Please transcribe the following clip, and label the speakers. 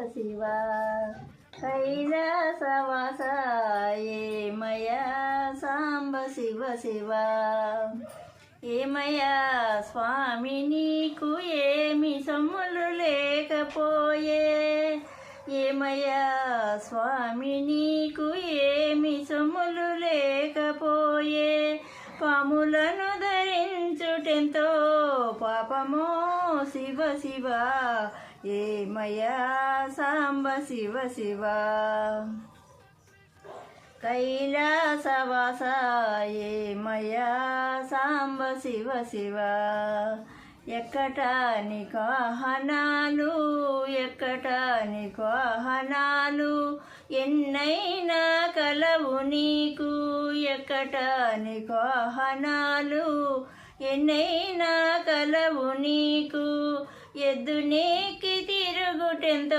Speaker 1: శివ కైలాసవాస ఏమయ్యా సాంబ శివ శివ ఏమయ్యా స్వామి నీకు ఏమి సొమ్ములు లేకపోయే ఏమయ్యా స్వామి నీకు ఏమి సొమ్ములు లేకపోయే పాములను ధరించుటెంతో పాపమో శివ శివ ఏమయ్యా సాంబ శివ శివ కైలాసవాస ఏమయ్యా సాంబ శివ శివ ఎక్కటాని వాహనాలు ఎక్కటాని వాహనాలు ఎన్నైనా కలవు నీకు ఎక్కటాని వాహనాలు ఎన్నైనా కలవు నీకు ఎద్దునేకి తిరుగుటెంతో